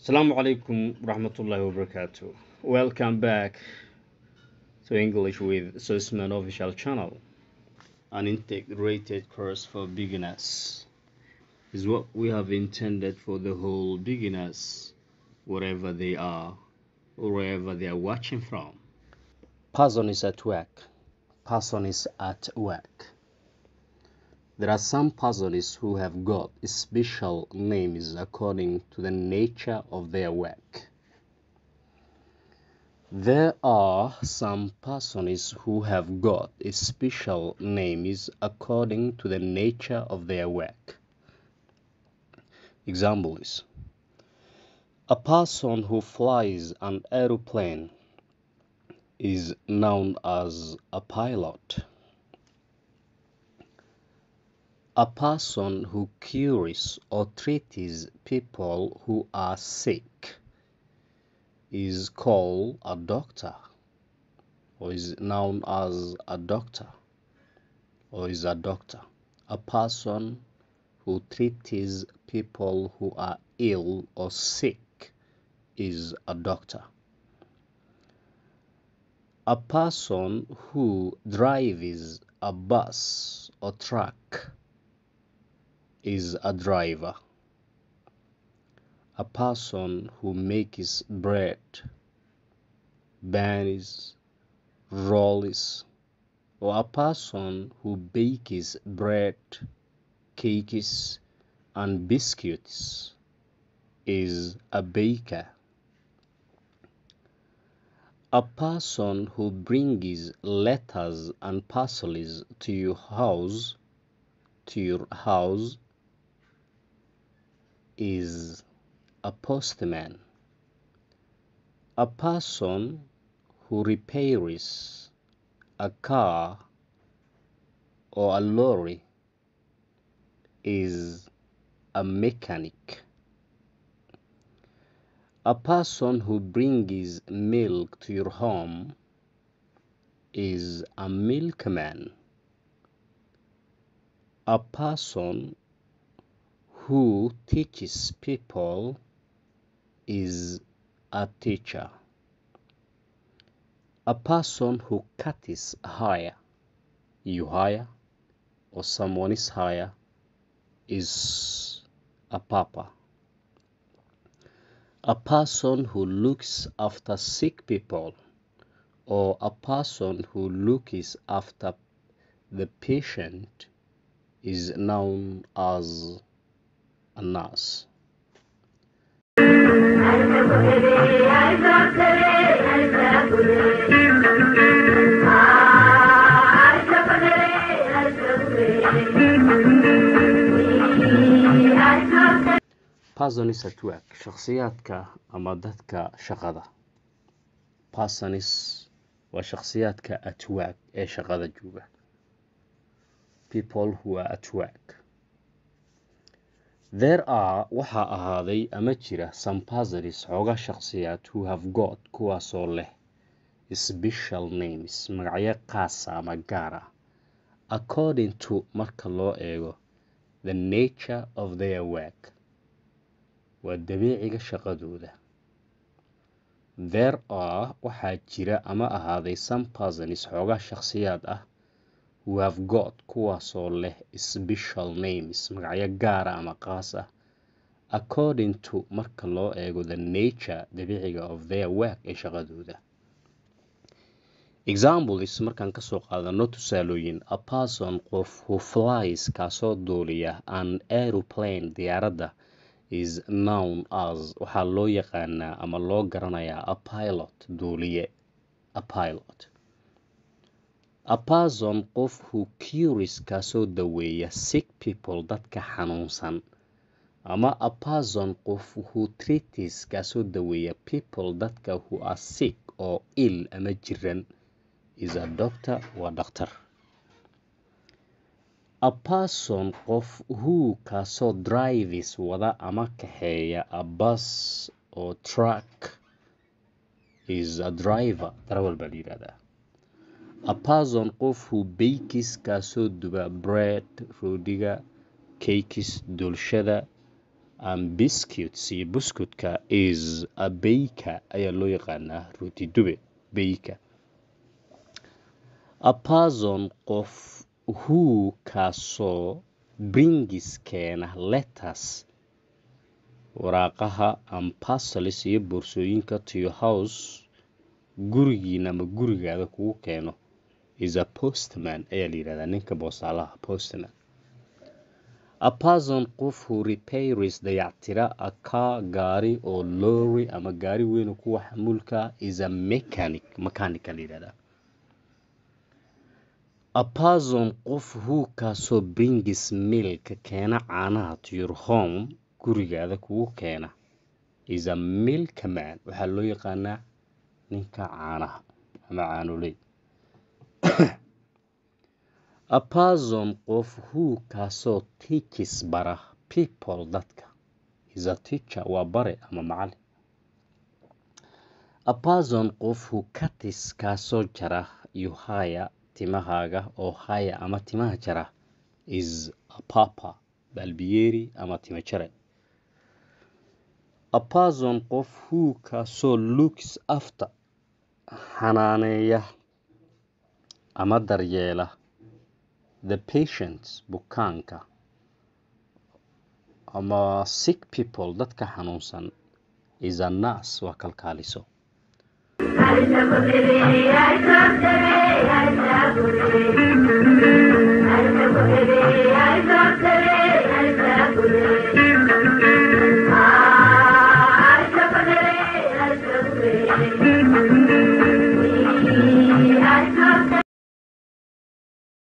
Assalamu alaikum rahmatullahi wa barakatuh. Welcome back to English with Sosman Official Channel. An integrated course for beginners is what we have intended for the whole beginners, wherever they are or wherever they are watching from. Person is at work. Person is at work. There are some persons who have got special names according to the nature of their work. There are some persons who have got special names according to the nature of their work. Example is, a person who flies an aeroplane is known as a pilot. A person who cures or treats people who are sick is called a doctor, or is known as a doctor, or is a doctor. A person who treats people who are ill or sick is a doctor. A person who drives a bus or truck is a driver. A person who makes bread, buns, rolls, or a person who bakes bread, cakes, and biscuits is a baker. A person who brings letters and parcels to your house is a postman. A person who repairs a car or a lorry is a mechanic. A person who brings milk to your home is a milkman. A person who teaches people is a teacher. A person who cuts hair, you hire, or someone is hired, is a papa. A person who looks after sick people, or a person who looks after the patient, is known as a nurse. Persons at work, shakhsiyaadka ama dadka shaqada. Persons waa shakhsiyaadka at work ee shaqada jooga. People who are at work. There are waxaa ahaaday ama jira some persons xooga shakhsiyaad who have got kuwaasoo leh special names, magacyo qaas ah ama gaar ah, according to marka loo eego the nature of their work, waa dabiiciga shaqadooda. There are waxaa jira ama ahaaday some persons xooga shakhsiyaad ah who have got kuwaasoo leh special names, magacyo gaar ah ama qaas ah, according to marka loo eego the nature dabiiciga of their work ee shaqadooda. Example is markaan kasoo qaadano tusaalooyin, a person qof who flies kaasoo duuliya an aeroplane diyaaradda is known as waxaa loo yaqaanaa ama loo garanayaa a pilot duuliye, a pilot. A person qof who cures kaasoo daweeya sick people dadka xanuunsan, ama a person qof who treats kaasoo daweeya people dadka who are sick oo ill ama jiran is a doctor, waa dhakhtar. A person qof who kaasoo drives wada ama kaxeeya a bus or truck is a driver, darawal baa la yidhahdaa. A person qof who bakes kaasoo duba bread, roodhiga, cakes, dulshada and biscuits iyo buskutka is a baker ayaa loo yaqaanaa rooti dube baker. A person qof who kaasoo brings keena letters waraaqaha and parcels iyo boorsooyinka to your house gurigiina ama gurigaada kugu keeno is a postman ayaa la yidhahdaa ninka boosaalaha postman. A person qof who repairs dayactira a car gaari oo lorry ama gaari weyn oo kuwa xamuulka is a mechanic la yidhahdaa. A person qof who kaasoo brings milk keena caanaha to your home gurigaada kugu keena is a milkman waxaa loo yaqaanaa ninka caanaha ama caanoley. A person qof who kaasoo teaches bara people dadka is a teacher waa bare ama macallin. A person qof who cuts kaasoo jara you hire timahaaga oo haya ama timaha jara is a papa balbiyeeri ama tima jare. A person qof who kaasoo looks after xanaaneeya ama daryeela the patients bukaanka ama sick people dadka xanuunsan is a nurse waa kalkaaliso.